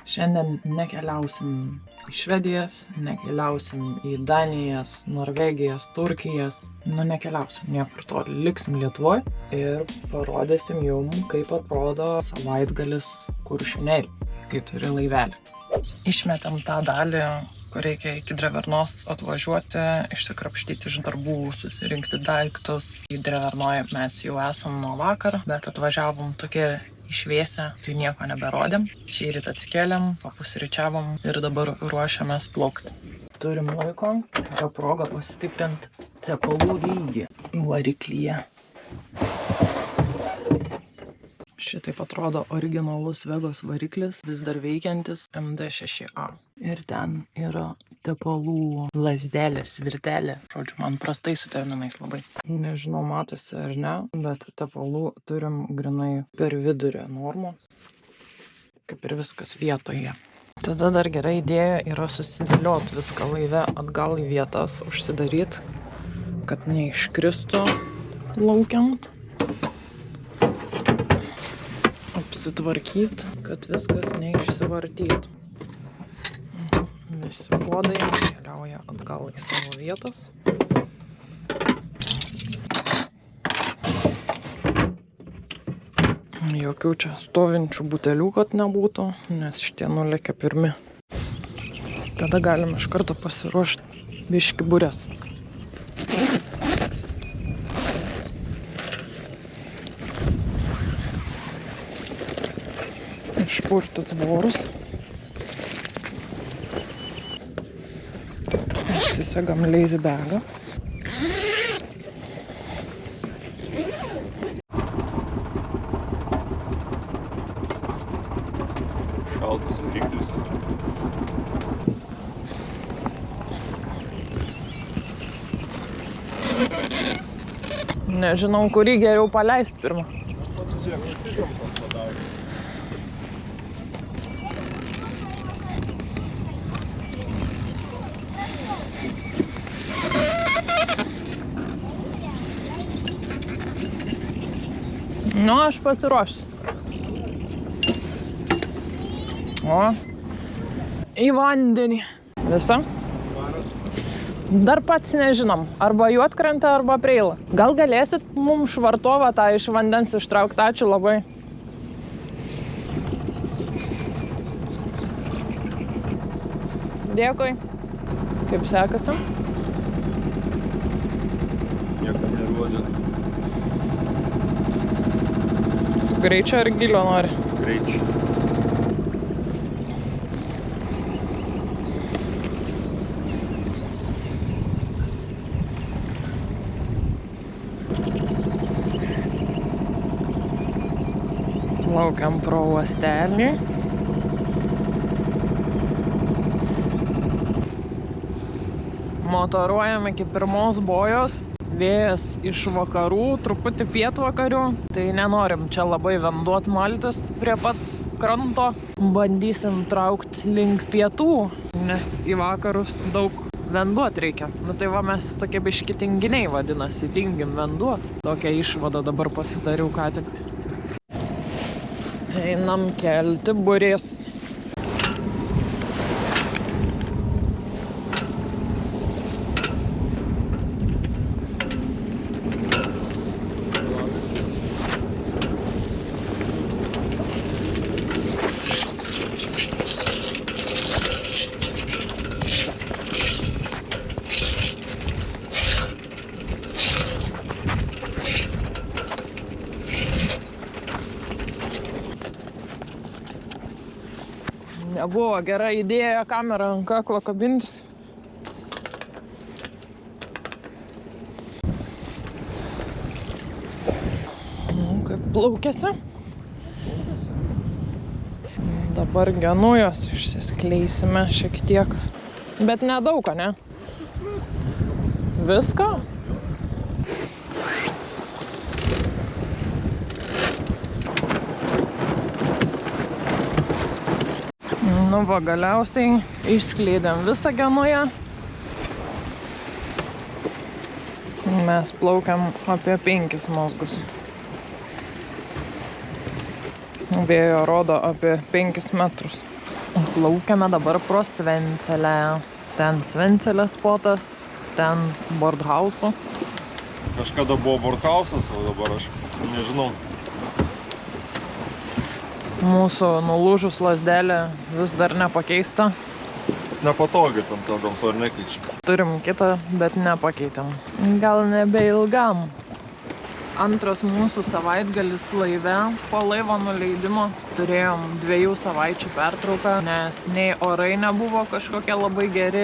Šiandien nekeliausim į Švedijas, nekeliausim į Danijas, Norvegijas, Turkijas. Nekeliausim niekur toli, liksim Lietuvoj ir parodysim jum, kaip atrodo savaitgalis Kuršių nerijoj, kai turi laivelį. Išmetėm tą dalį, kur reikia iki Drevernos atvažiuoti, išsikrapštyti iš darbų, susirinkti daiktus. Į Drevernoje mes jau esam nuo vakar, bet atvažiavom tokie išvėsę, tai nieko neberodėm. Šįryt atsikėlėm, papusryčiavom ir dabar ruošiamės plaukti. Turim laiko, yra proga pasitikrinti tepalų lygį variklyje. Šitaip atrodo originalus Vegos variklis, vis dar veikiantis MD6A. Ir ten yra tepalų lazdelė, svirtelė. Žodžiu, man prastai su terminais labai. Nežinau, matosi ar ne, bet tepalų turim grinai per vidurį normos. Kaip ir viskas vietoje. Tada dar gera idėja yra susidėliot viską laive atgal į vietas, užsidaryt, kad neiškristų plaukiant. Apsitvarkyt, kad viskas neišsivartytų. Visi puodai keliauja atgal į savo vietas. Jokių čia stovinčių butelių, kad nebūtų, nes šitie nulekia pirmi. Tada galim iš karto pasiruošti biškį burės. Išpurtyt vorus. Atsisegam lazy bagą. Šaltas variklis. Nežinau, kurį geriau paleist pirmą. Aš pasiruošsiu. O, į vandenį. Visa? Dar pats nežinom. Arba Juodkrantę, arba Preilą. Gal galėsit mums švartovą tą iš vandens ištraukti? Ačiū labai. Dėkui. Kaip sekasi? Niekam nerodė. Greičio ar gilio nori? Greičio. Plaukiam pro uostelį. Motoruojam iki pirmos bojos. Vėjas iš vakarų, truputį pietvakarių, tai nenorim čia labai vanduot maltis prie pat kranto. Bandysim traukti link pietų, nes į vakarus daug vanduot reikia. Tai va, mes tokie biški tinginiai vadinasi, tingim vanduo. Tokią išvadą dabar pasidariau ką tik. Einam kelti burės. Nebuvo gera idėja kamerą ant kaklo kabintis. Kaip plaukėsi? Dabar genujos išsiskleisime šiek tiek. Bet nedaug, ne? Viską? Va, galiausiai išskleidėm visą Genują. Mes plaukiam apie 5 mazgus. Vėjo rodo apie 5 metrus. Plaukiame dabar pro Svencelę. Ten Svencelės spotas, ten Bordhausų. Kažkada buvo Bordhausas, o dabar aš nežinau. Mūsų nulūžus lazdelė vis dar nepakeista. Nepatogiai tam to dėl to ir nekeičiu. Turim kitą, bet nepakeitėm. Gal nebeilgam. Antras mūsų savaitgalis laive. Po laivo nuleidimo turėjom 2 savaičių pertrauką, nes nei orai nebuvo kažkokie labai geri,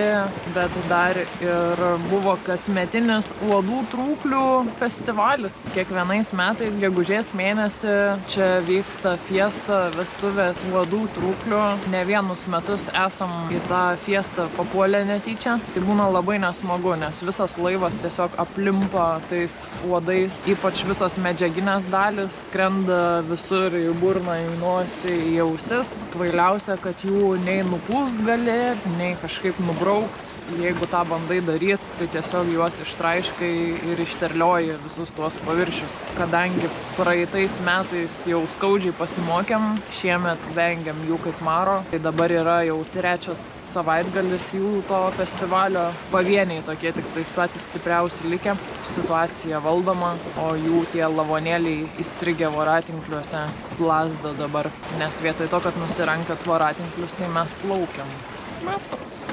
bet dar ir buvo kasmetinis uodų trūklių festivalis. Kiekvienais metais gegužės mėnesį čia vyksta fiesta, vestuvės uodų trūklių. Ne vienus metus esam į tą fiestą papuolę netyčia. Tai būna labai nesmagu, nes visas laivas tiesiog aplimpa tais uodais, ypač visos medžiaginės dalis skrenda visur į burną, į nosį, į ausis. Kvailiausia, kad jų nei nupūst gali, nei kažkaip nubraukt. Jeigu tą bandai daryti, tai tiesiog juos ištraiškai ir išterlioji visus tuos paviršius. Kadangi praeitais metais jau skaudžiai pasimokėm, šiemet vengiam jų kaip maro. Tai dabar yra jau 3 savaitgalis jų to festivalio. Pavieniai tokie tik tais patys stipriausi likę. Situacija valdoma, o jų tie lavonėliai įstrigę voratinkliuose plazda dabar. Nes vietoj to, kad nusirankiot voratinklius, tai mes plaukiam. Metras.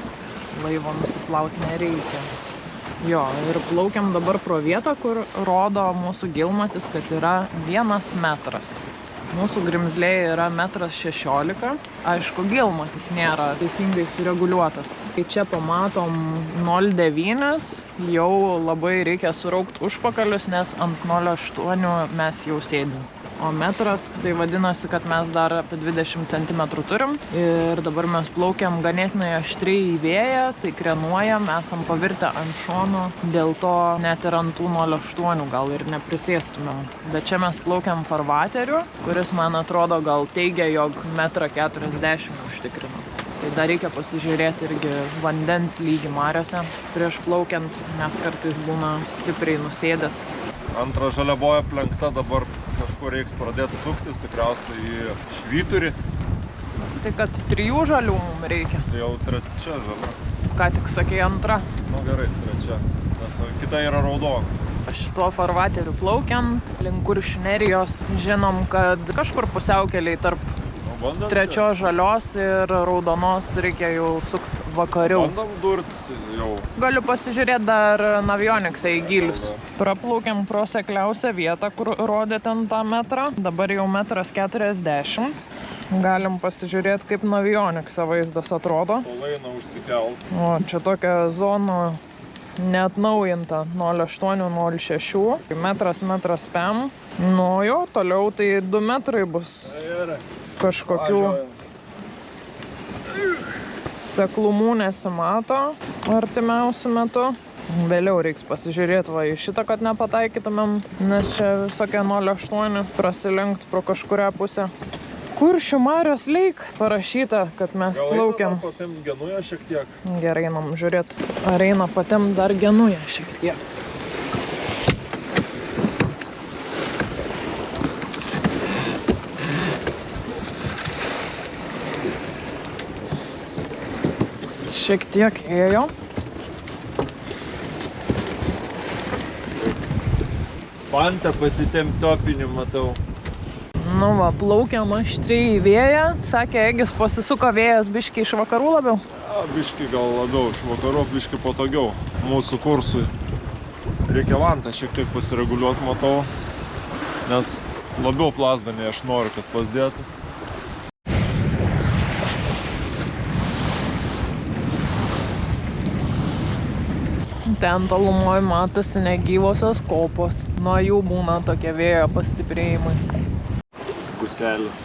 Laivo nusiplauti nereikia. Jo, ir plaukiam dabar pro vietą, kur rodo mūsų gilmatis, kad yra 1 metras. Mūsų grimzlėje yra 1,16 m. Aišku, gilmatis nėra teisingai sureguliuotas. Kai čia pamatom 0,9, jau labai reikia suraukt užpakalius, nes ant 0,8 mes jau sėdim. O metras, tai vadinasi, kad mes dar apie 20 cm turim. Ir dabar mes plaukiam ganėtinai aštriai į vėją, tai krenuojam, esam pavirtę ant šonų. Dėl to net ir ant tų 0,8 gal ir neprisėstumėm. Bet čia mes plaukiam farvateriu, kuris, man atrodo, gal teigia, jog 1,40 m užtikrina. Tai dar reikia pasižiūrėti irgi vandens lygį mariose. Prieš plaukiant, nes kartais būna stipriai nusėdęs. Antra žaliavoja aplenkta, dabar kažkur reiks pradėti suktis, tikriausiai į Švyturį. Tai kad 3 žalių mums reikia. Tai jau 3 žalia. Ką tik sakei, 2. Nu gerai, 3. Nes kita yra raudona. Šituo farvateriu plaukiant, link Kuršių nerijos, žinom, kad kažkur pusiaukeliai tarp 3 žalios ir raudonos reikia jau sukt vakariau. Bandam durt jau. Galiu pasižiūrėti dar Navioniksą į gylius. Praplaukiam pro sekliausią vietą, kur rodė ten tą metrą. Dabar jau 1,40 m. Galim pasižiūrėti, kaip Navioniksą vaizdas atrodo. Palaina užsikelt. O, čia tokia zona neatnaujinta 0,8-0,6. Metras pem. Nu jo, toliau tai 2 metrai bus. Kažkokių seklumų nesimato artimiausiu metu. Vėliau reiks pasižiūrėti va į šitą, kad nepataikytumėm, nes čia visokie 0,8 prasilenkt pro kažkurią pusę. Kuršių marios leik parašyta, kad mes plaukiam. Gal eina patimt Genują šiek tiek? Gerai, einam žiūrėt, ar eina patimt dar Genują šiek tiek. Šiek tiek ėjo. Pantą pasitempti topinį, matau. Nu va, plaukiam aštriai į vėją. Sakė, Egis pasisuko vėjas biškį iš vakarų labiau. Ja, biškį gal labiau, iš vakarų biškį patogiau. Mūsų kursui reikia vantą šiek tiek pasireguliuoti, matau. Nes labiau plasdami aš noriu, kad plasdėtų. Ten tolumoj matosi negyvosios kopos. Nuo jų būna tokie vėjo pastiprėjimai. Puselis.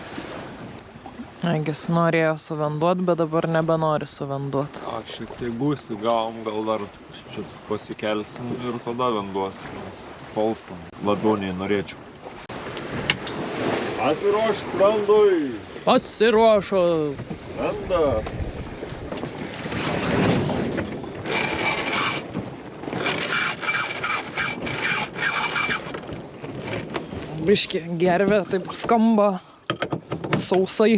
Egis norėjo suvenduot, bet dabar nebenori suvenduot. Aš šiek tiek būsi, gavom, gal dar pasikelsim ir tada venduosim, nes polstam labiau nei norėčiau. Pasiruošt brandui! Pasiruošus! Brandas! Biškį gervė taip skamba sausai.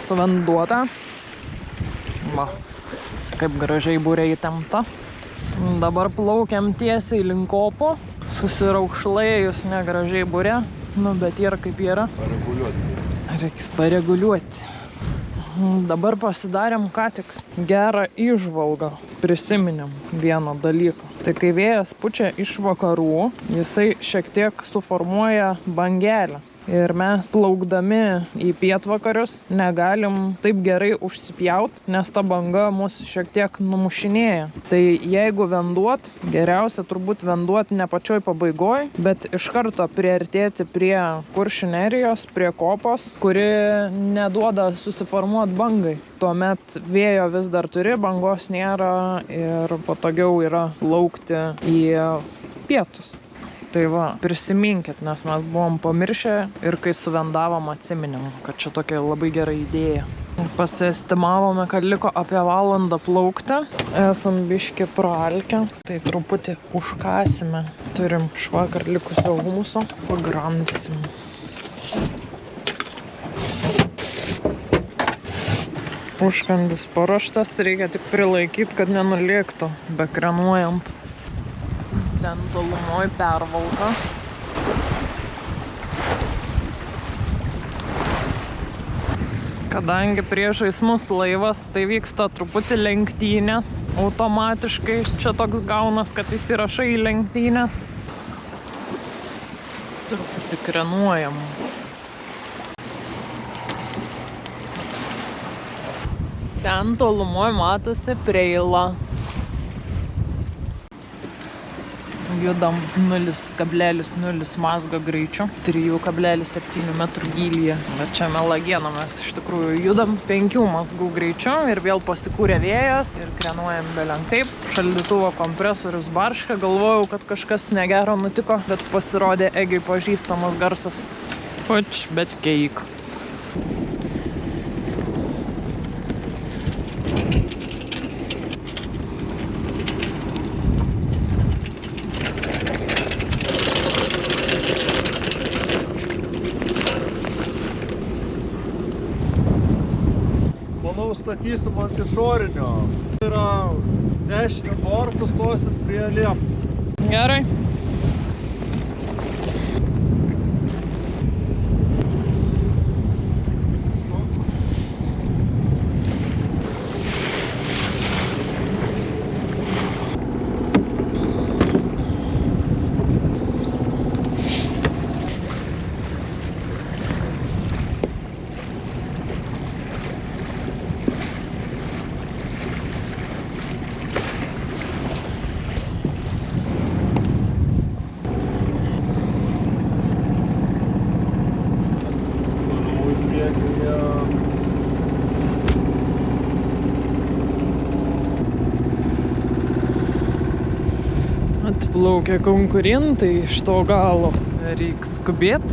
suvenduota. Va, kaip gražiai būrė įtempta. Dabar plaukiam tiesiai link kopo. Susiraukšlėjus negražiai būrė. Nu, bet yra kaip yra. Pareguliuoti. Reiks pareguliuoti. Dabar pasidarėm ką tik gerą įžvalgą. Prisiminėm vieną dalyką. Tai kai vėjas pučia iš vakarų, jisai šiek tiek suformuoja bangelę. Ir mes laukdami į pietvakarius negalim taip gerai užsipjaut, nes ta banga mus šiek tiek numušinėja. Tai jeigu venduot, geriausia turbūt venduot ne pačioj pabaigoj, bet iš karto priartėti prie Kuršių nerijos, prie kopos, kuri neduoda susiformuot bangai. Tuomet vėjo vis dar turi, bangos nėra ir patogiau yra laukti į pietus. Tai va, prisiminkit, nes mes buvom pamiršę ir kai suvendavom atsiminėm, kad čia tokia labai gera idėja. Pasiestimavome, kad liko apie valandą plaukti. Esam biški praalkę, tai truputį užkasime. Turim švakar likusio humuso, pagrandysim. Užkandis paruoštas, reikia tik prilaikyti, kad nenulėktų, bekrenuojant. Ten tolumoj pervalka. Kadangi priešais mus laivas, tai vyksta truputį lenktynės. Automatiškai čia toks gaunas, kad įsirašai į lenktynės. Truputį krenuojam. Ten tolumoj matosi Preila. Judam 0,0 mazgo greičiu, 3,7 metrų gylyje. Bet čia melagiena, mes iš tikrųjų judam 5 mazgų greičiu ir vėl pasikūrė vėjas ir krenuojam belenkaip. Šaldytuvo kompresorius barška, galvojau, kad kažkas negero nutiko, bet pasirodė Egiui pažįstamas garsas. Puč, bet keik. Statysim ant išorinio. Tai yra dešinio borto, stosim prie liepų. Gerai. Atplaukia konkurentai iš to galo. Reiks skubėt.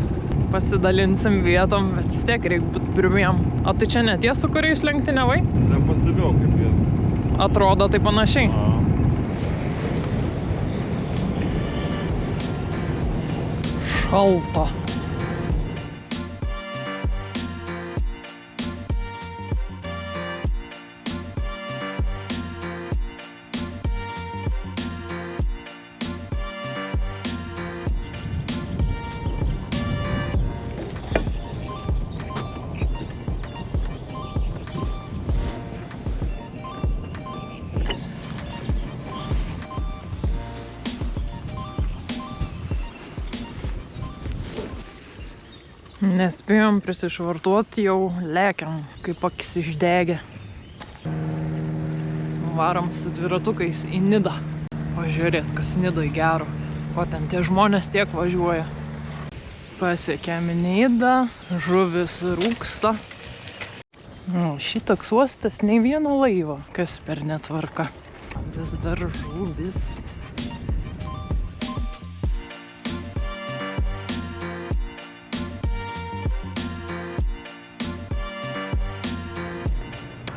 Pasidalinsim vietom, bet vis tiek reik būt pirmiem. O tai čia ne tie, su kuriais lenktyniavai? Nepastebėjau kaip jie. Atrodo tai panašiai. Šalta. Nespėjom prisišvartuoti, jau lekiam, kaip akis išdegė. Varom su dviratukais į Nidą. Pažiūrėt, kas Nidoj gero. O ten tie žmonės tiek važiuoja. Pasiekėm Nidą, žuvis rūksta. O šitoks uostas nei vieno laivo. Kas per netvarka. Vis dar žuvis.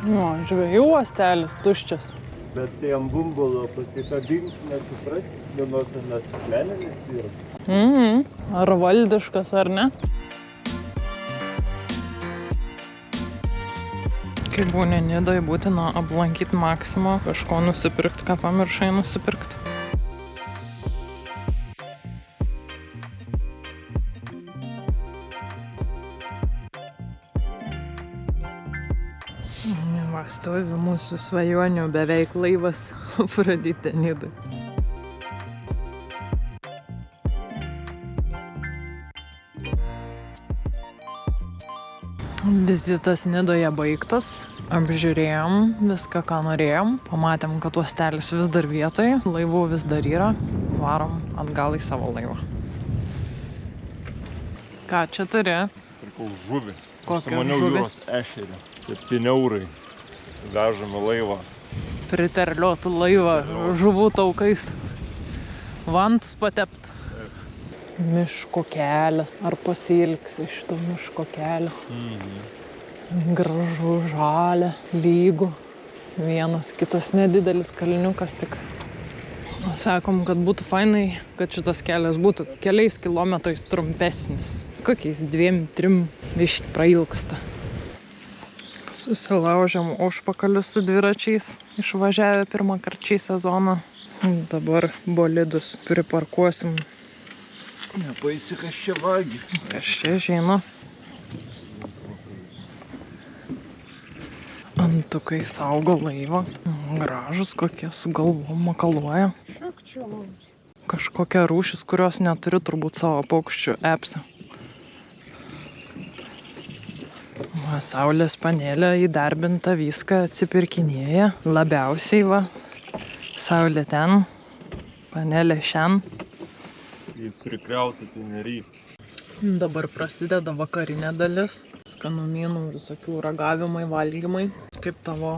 Nu, žvejų uostelis tuščias. Bet tai ant bumbulo pasikabink, netikrai, vienokį nesmeninis yra. Ar valdiškas, ar ne? Kai būni Nidoj, būtina aplankyti Maksimą, kažko nusipirkti, ką pamiršai nusipirkti. Va, stovi mūsų svajonių beveik laivas Afroditė Nidoj. Vizitas Nidoje baigtas. Apžiūrėjom viską, ką norėjom. Pamatėm, kad uostelis vis dar vietoje, laivų vis dar yra. Varom atgal į savo laivą. Ką čia turi? Pirkau žuvį. Kokią Užsimaniau žuvį? jūros ešerį. 7 eurai. Vežame laivą. Priterliotų laivą žuvų taukais. Vantus patept. Miško kelią. Ar pasiilgsi šito miško kelio? Gražu, žalia, lygu. Vienas kitas nedidelis kalniukas tik. Sakom, kad būtų fainai, kad šitas kelias būtų keliais kilometrais trumpesnis. Kokiais 2-3 biškį prailgsta. Susilaužėm užpakalius su dviračiais, išvažiavę pirmą kartą šį sezoną. Dabar bolidus priparkuosim. Nepaisi, kas čia vagi. Kas čia žino. Antukai saugo laivą. Gražus kokie su galvom makaluoja. Kažkokia rūšis, kurios neturi turbūt savo paukščių epse. Va, saulės panelė įdarbinta, viską atsipirkinėja. Labiausiai va. Saulė ten, panelė šen. Jį turi kriauti, tai nereikia. Dabar prasideda vakarinė dalis. Skanumynų, visokių ragavimai, valgymai. Kaip tavo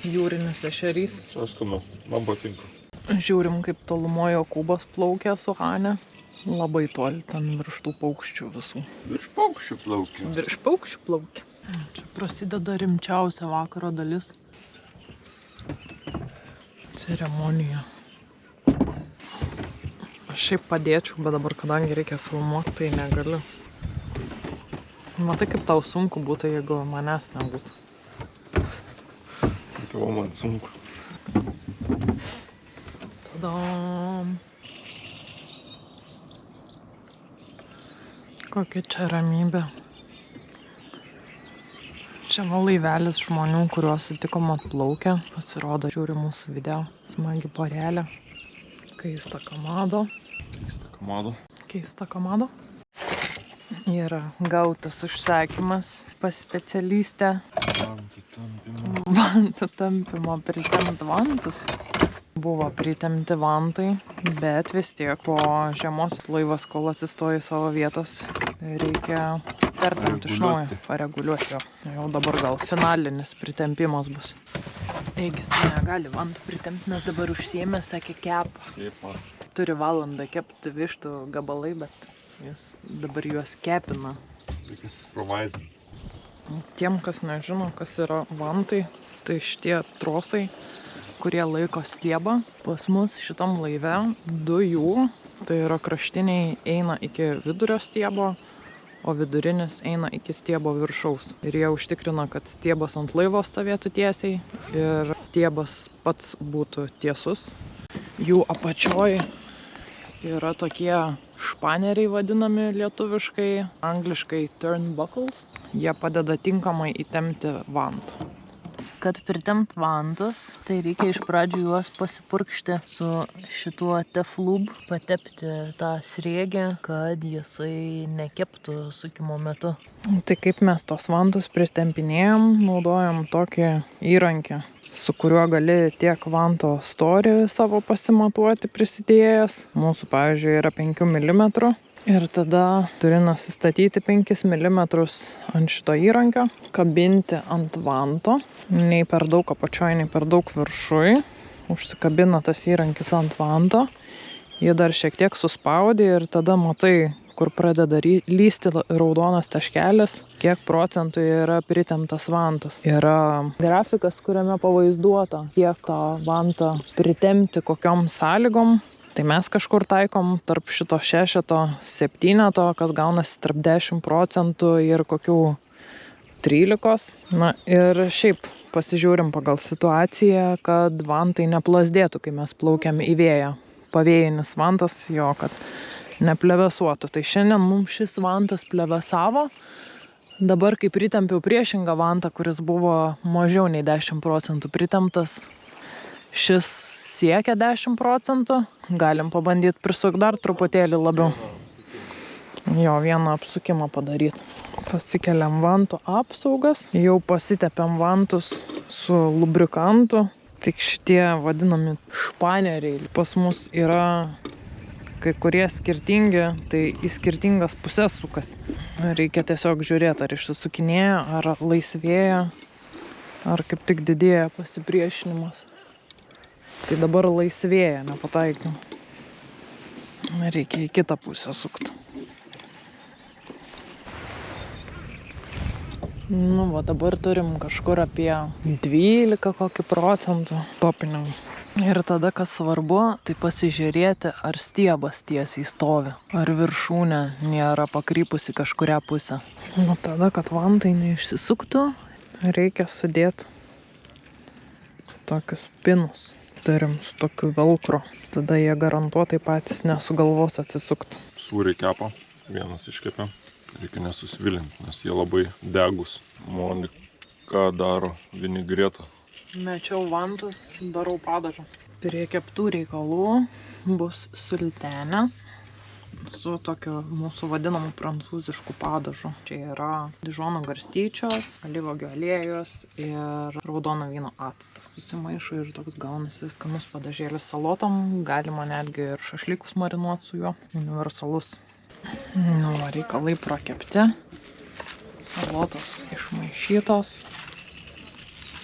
jūrinis ešerys. Sastumas, man patinka. Žiūrim, kaip tolumoje Jokūbas plaukia su Hane. Labai toli ten virš tų paukščių visų. Virš paukščių plaukia. Virš paukščių plaukia. Čia prasideda rimčiausia vakaro dalis. Ceremonija. Aš šiaip padėčiau, bet dabar, kadangi reikia filmuoti, tai negaliu. Matai, kaip tau sunku būtų, jeigu manęs nebūtų. Tavo man sunku. Tadam! Kokia čia ramybė. Čia laivelis žmonių, kuriuos sutikom atplaukę. Pasirodo, žiūri mūsų video. Smagi porelė. Keista kamado. Keista kamado. Yra gautas užsakymas pas specialistę. Vantų tampimo pritempt vantus. Buvo pritemti vantai, bet vis tiek po žiemos laivas, kol atsistoja į savo vietas, reikia pertempti iš naujo, pareguliuoti jo. Jau dabar gal finalinis pritempimas bus. Eigis tai negali vantų pritempti, nes dabar užsiėmė, sakė, kepa. Turi valandą kepti vištų gabalai, bet jis dabar juos kepina. Reikia supervising. Tiem, kas nežino, kas yra vantai, tai šitie trosai, kurie laiko stiebą. Pas mus šitam laive 2 jų, tai yra kraštiniai, eina iki vidurio stiebo, o vidurinis eina iki stiebo viršaus. Ir jie užtikrina, kad stiebas ant laivo stovėtų tiesiai ir stiebas pats būtų tiesus. Jų apačioj yra tokie španeriai vadinami lietuviškai, angliškai turnbuckles. Jie padeda tinkamai įtempti vantą. Kad pritempt vantus, tai reikia iš pradžių juos pasipurkšti su šituo teflub, patepti tą sriegį, kad jisai nekeptų sukimo metu. Tai kaip mes tos vantus pritempinėjom, naudojam tokį įrankį, su kuriuo gali tiek vanto storį savo pasimatuoti prisidėjęs. Mūsų, pavyzdžiui, yra 5 mm. Ir tada turi nusistatyti 5 mm ant šito įrankio, kabinti ant vanto, nei per daug apačioj, nei per daug viršui. Užsikabina tas įrankis ant vanto, jį dar šiek tiek suspaudi ir tada matai, kur pradeda lysti raudonas taškelis, kiek procentų yra pritemptas vantas. Yra grafikas, kuriame pavaizduota, kiek tą vantą pritempti, kokiom sąlygom. Tai mes kažkur taikom tarp šito 6-7, kas gaunasi tarp 10% ir kokių 13. Na ir šiaip pasižiūrim pagal situaciją, kad vantai neplazdėtų, kai mes plaukiam į vėją. Pavėjinis vantas, jo, kad neplevesuotų. Tai šiandien mums šis vantas plevesavo. Dabar, kaip pritempiau priešingą vantą, kuris buvo mažiau nei 10% pritemptas, šis siekia 10%. Galim pabandyti prisukti dar truputėlį labiau. Jo, vieną apsukimą padaryti. Pasikeliam vantų apsaugas. Jau pasitepiam vantus su lubrikantu. Tik šitie vadinami španeriai pas mus yra kai kurie skirtingi, tai į skirtingas pusės sukas. Reikia tiesiog žiūrėti, ar išsisukinėja, ar laisvėja, ar kaip tik didėja pasipriešinimas. Tai dabar laisvėja, nepataikiau. Reikia į kitą pusę sukti. Nu, va dabar turim kažkur apie 12 kokį procentų topinimų. Ir tada, kas svarbu, tai pasižiūrėti, ar stiebas tiesiai stovi, ar viršūnė nėra pakrypusi kažkurią pusę. Nu, tada, kad vantai neišsisuktų, reikia sudėti tokius pinus. Turim su tokiu velcro. Tada jie garantuotai patys nesugalvos atsisukti. Sūriai kepa, vienas iškepė. Reikia nesusvilinti, nes jie labai degus. Monika daro vinigretą. Mečiau vantus, darau padažą. Prie keptų reikalų bus sultenės su tokiu mūsų vadinamu prancūzišku padažu. Čia yra dižono garstyčios, alyvuogių aliejus ir raudono vyno actas. Susimaišo ir toks gaunasi skanus padažėlis salotom. Galima netgi ir šašlykus marinuoti su juo. Universalus. Nu, reikalai prakepti. Salotos išmaišytos.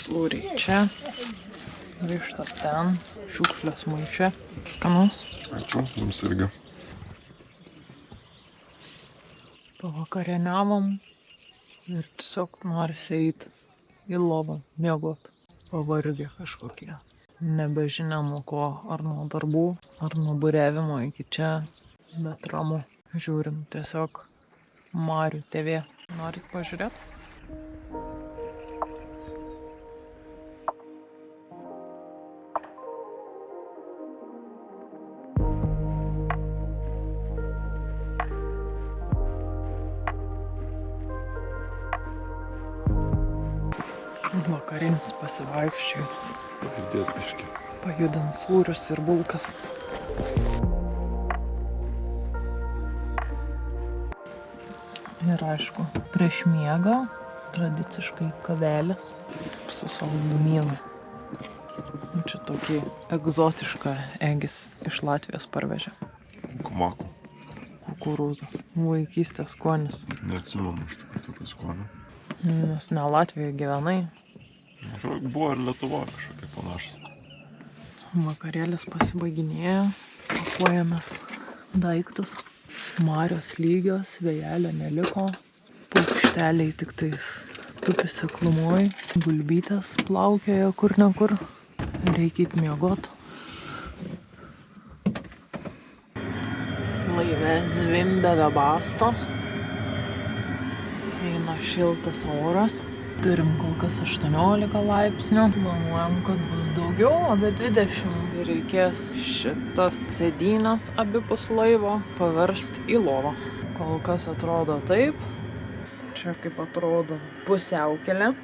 Sūriai čia. Vištas ten. Šiukšlės maiše. Skanus. Ačiū, jums irgi. Pavakarieniavom ir tiesiog norisi eiti į lovą miegot. Pavargę kažkokie. Nebežinia nuo ko, ar nuo darbų, ar nuo buriavimo iki čia, bet ramu. Žiūrim tiesiog Marių TV. Norit pažiūrėt? Vakarinis pasivaikščiojimas. Pajudėt biškį. Pajudint sūrius ir bulkas. Ir aišku, prieš miegą tradiciškai kavelės su saldumynu. Čia tokį egzotišką egis iš Latvijos parvežė. Kumakų. Kukurūzą. Vaikystės skonis. Neatsimenu iš tikrųjų tokio skonio. Nes ne Latvijoje gyvenai. Atrodo, buvo ir Lietuva kažkokie panašus. Vakarėlis pasibaiginėjo. Pakuojamės daiktus. Marios lygios, vėjelio neliko. Paukšteliai tik tais tupi seklumoj. Gulbytės plaukioja kur ne kur. Reikia eit miegot. Laive zvimbia bebasto. Eina šiltas oras. Turim kol kas 18 laipsnių. Planuojam, kad bus daugiau, apie 20. Reikės šitas sėdynes abipus laivo paversti į lovą. Kol kas atrodo taip. Čia kaip atrodo pusiaukelė.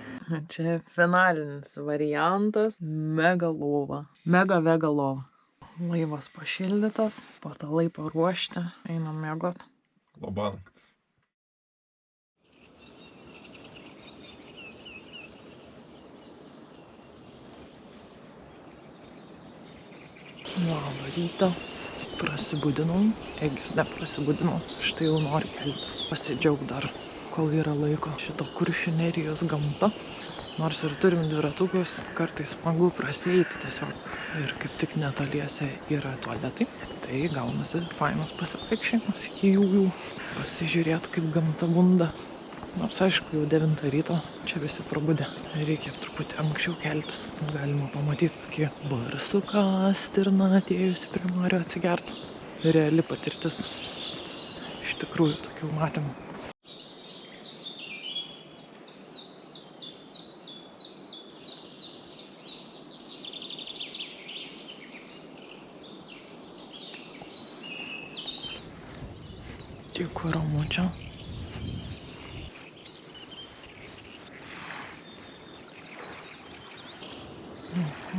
Čia finalinis variantas. Mega lova. Mega vega lova. Laivas pašildytas, patalai paruošti. Einam miegot. Labanakt. Labą rytą. Prasibudinau. Egis neprasibudinau. Štai jau nori keltis. Pasidžiaug dar, kol yra laiko. Šito Kuršių nerijos gamta. Nors ir turim dviratukus, kartais smagu prasieiti tiesiog. Ir kaip tik netoliese yra tualetai. Tai gaunasi fainas pasivaikščiojimas iki jų. Pasižiūrėt, kaip gamta bunda. Nors aišku, jau 9 ryto, čia visi prabudę. Reikia truputį anksčiau keltis. Galima pamatyti, kokie barsuką, stirną atėjusi prie Marių atsigert. Reali patirtis. Iš tikrųjų, tokių matymų. Puiku ramu čia.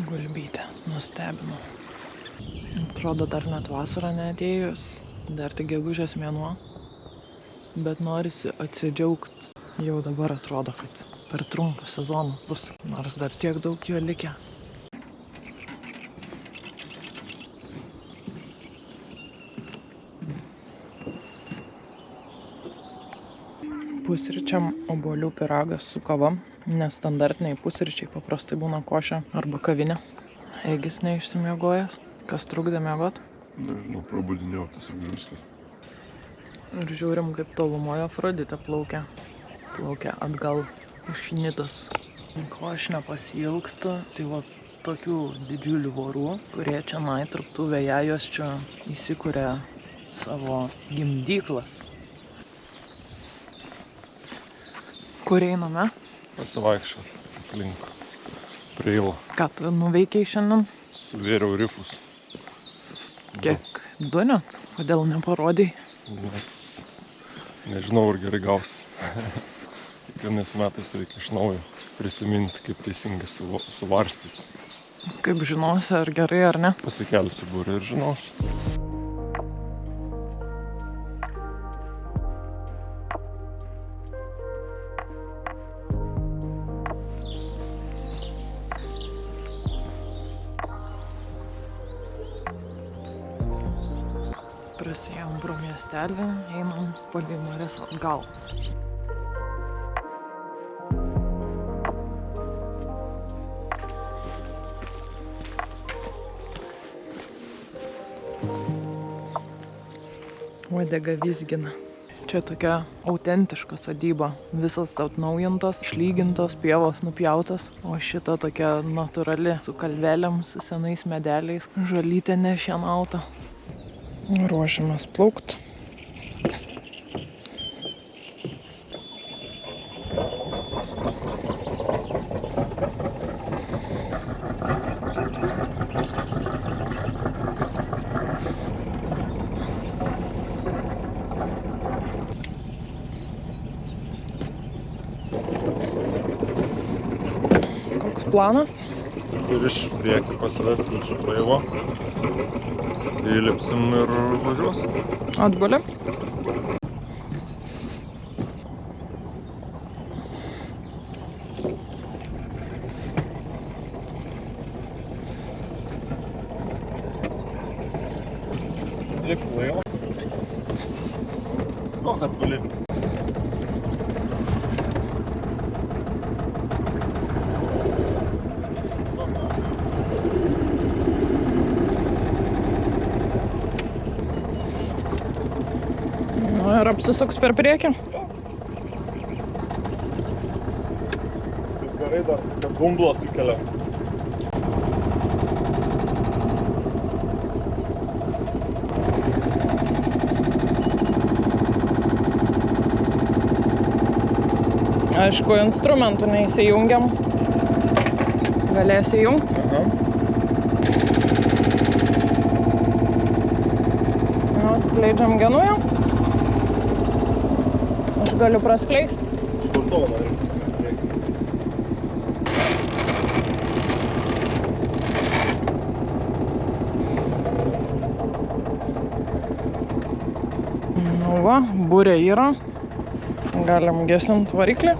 Gulbytė nustebino. Atrodo, dar net vasara neatėjus, dar tik gegužės mėnuo, bet norisi atsidžiaugt. Jau dabar atrodo, kad per trumpą sezoną bus, nors dar tiek daug jo likę. Pusryčiam obuolių pyragas su kava, nes standartiniai pusryčiai paprastai būna košė arba kavinė. Egis neišsimiegojęs. Kas trukdė miegot? Nežinau, prabudinėjau tiesiog viskas. Ir žiūrim, kaip tolumoje Afroditė plaukia. Plaukia atgal iš Nidos. Ko aš nepasiilgstu, tai va tokių didžiulių vorų, kurie čia tarptų vėjajosčių įsikuria savo gimdyklas. Kur einame? Pasivaikščiot aplink Preilą. Ką tu nuveikiai šiandien? Suvėriau rifus. Kiek? 2 net? Kodėl neparodai? Nes nežinau, ar gerai gausis. Kiekvienais metais reikia iš naujo prisiminti, kaip teisingai suvarstyti. Kaip žinosi, ar gerai ar ne? Pasikelsiu būrį ir žinosi. Prasėjom pro miestelį, einam palei marias atgal. Uodega vizgina. Čia tokia autentiška sodyba. Visos atnaujintos, išlygintos, pievos nupjautos. O šita tokia natūrali, su kalvelėm, su senais medeliais. Žolytė nešienauta. Ruošiamės plaukt. Koks planas? Atsiriš priekį, pasivesiu iš Preilo. Įlipsim ir važiuosim. Atgulė. Dėk Preilą. O, kad guli. Ir apsisuks per priekį. Gerai dar, kad dumblą sukelia. Aišku, instrumentų neįsijungiam. Galėsi įjungti. Skleidžiam genują. Aš galiu praskleisti. Švartoną reikia pasiekti. Nu va, burė yra. Galim gesinti variklį.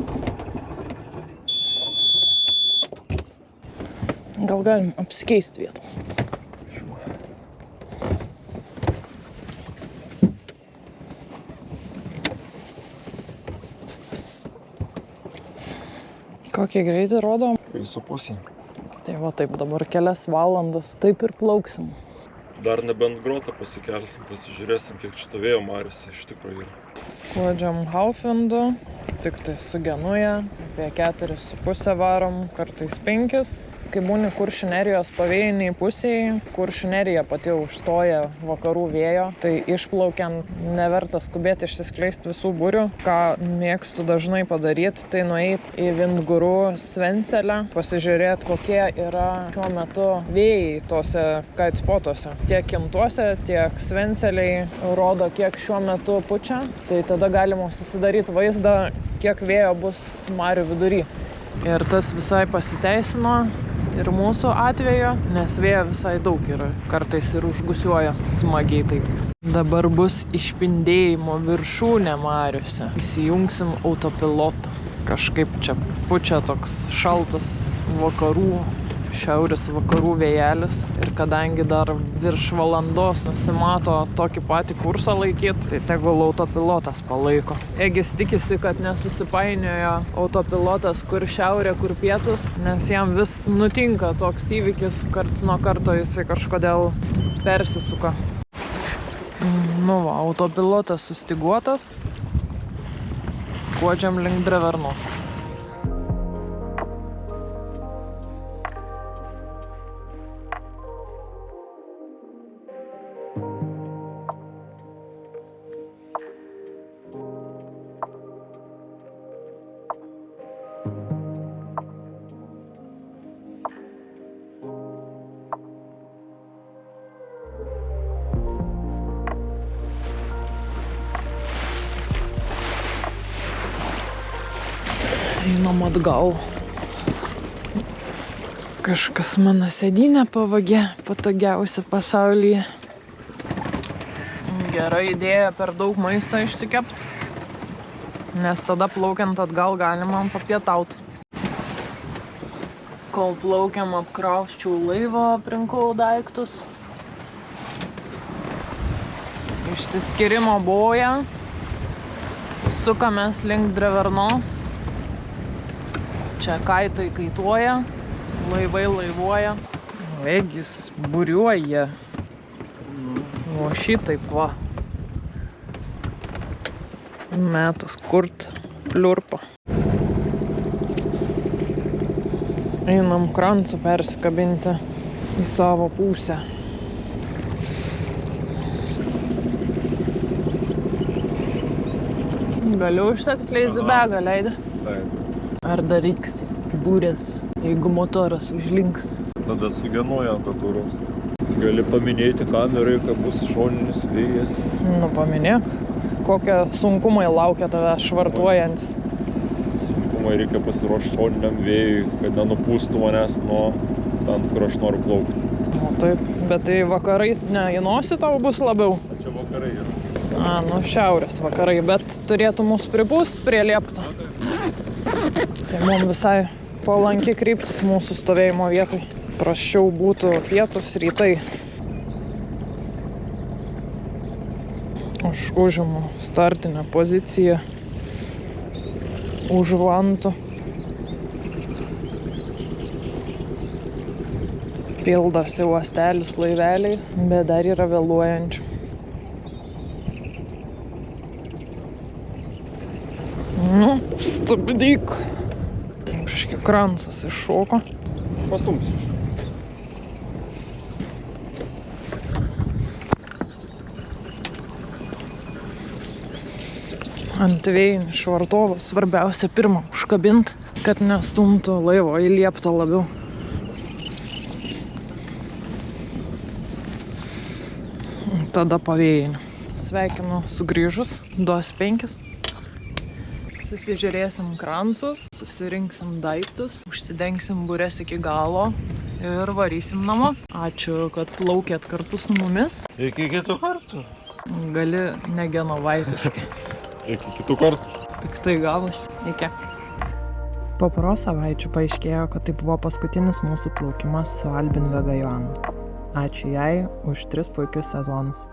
Gal galim apsikeisti vietą. Kokį greitį rodo? 3,5. Tai va taip, dabar kelias valandas. Taip ir plauksim. Dar nebent grotą pasikelsim, pasižiūrėsim, kiek šito vėjo mariuose iš tikrųjų yra. Skuodžiam Halfindu. Tik tai su Genuja, apie 4,5 varom, kartais 5. Kai būni Kuršių Nerijos pavėjiniai pusėje, Kuršių Nerija pati užstoja vakarų vėjo, tai išplaukiant neverta skubėti išsiskleisti visų burių. Ką mėgstu dažnai padaryti, tai nueiti į Vindgurų Svencelę, pasižiūrėti, kokie yra šiuo metu vėjai tose kaitspotuose. Tiek Kimtuose, tiek Svenceliai rodo, kiek šiuo metu pučia, tai tada galima susidaryti vaizdą, kiek vėjo bus marių vidury. Ir tas visai pasiteisino. Ir mūsų atveju, nes vėjo visai daug yra, kartais ir užgusiuoja smagiai taip. Dabar bus išpindėjimo viršūnė mariuose. Įsijungsim autopilotą. Kažkaip čia pučia toks šaltas šiaurės vakarų vėjelis. Ir kadangi dar virš valandos nusimato tokį patį kursą laikyti, tai tegul autopilotas palaiko. Egis tikisi, kad nesusipainiojo autopilotas, kur šiaurė, kur pietus, nes jam vis nutinka toks įvykis, karts nuo karto jisai kažkodėl persisuka. Nu va, autopilotas sustyguotas. Skuodžiam link Drevernos. Einam atgal. Kažkas mano sėdynę pavagė, patogiausia pasaulyje. Gera idėja per daug maisto išsikepti, nes tada plaukiant atgal galima papietauti. Kol plaukiam apkrausčiau laivą, aprinkau daiktus. Išsiskyrimo boja. Sukamės link Drevernos. Čia kaitai kaituoja, laivai laivuoja. Egis buriuoja. O šitaip va. Metas kurt pliurpą. Einam krancu persikabinti į savo pusę. Galiu užsakti lazy bagą, leidė? Taip. Ar dar reiks figūrės, jeigu motoras užlinks? Tada su Genuja ant atūros. Gali paminėti kamerai, kad bus šoninis vėjas. Nu, paminėk, kokie sunkumai laukia tave švartuojantis. Sunkumai reikia pasiruošti šoniniam vėjui, kad nenupūstų manęs nuo ten, kur aš noriu plaukti. O taip, bet tai vakarai, ne, į nosį tau bus labiau? Čia vakarai yra. Nu šiaurės vakarai, bet turėtų mus pripūst prie liepto. Tai mums visai palanki kryptis mūsų stovėjimo vietoj. Prasčiau būtų pietus, rytai. Aš užimu startinę poziciją už vantų. Pildosi uostelis laiveliais, bet dar yra vėluojančių. Nu, stabdyk. Kažkiek kransas iššoko. Pastumsiu. Ant vėjinį švartovą svarbiausia pirmą užkabint, kad nestumtų laivo į lieptą labiau. Tada pavėjinį. Sveikinu sugrįžus, duos 5. Susižiūrėsim kransus, susirinksim daiktus, užsidengsim bures iki galo ir varysim namo. Ačiū, kad plaukėt kartu su mumis. Iki kitų kartų. Gali negenovaitiškai. Iki kitų kartų. Tik tai gavosi. Iki. Po poros savaičių paaiškėjo, kad tai buvo paskutinis mūsų plaukimas su Albin Vega Joana. Ačiū jai už 3 puikius sezonus.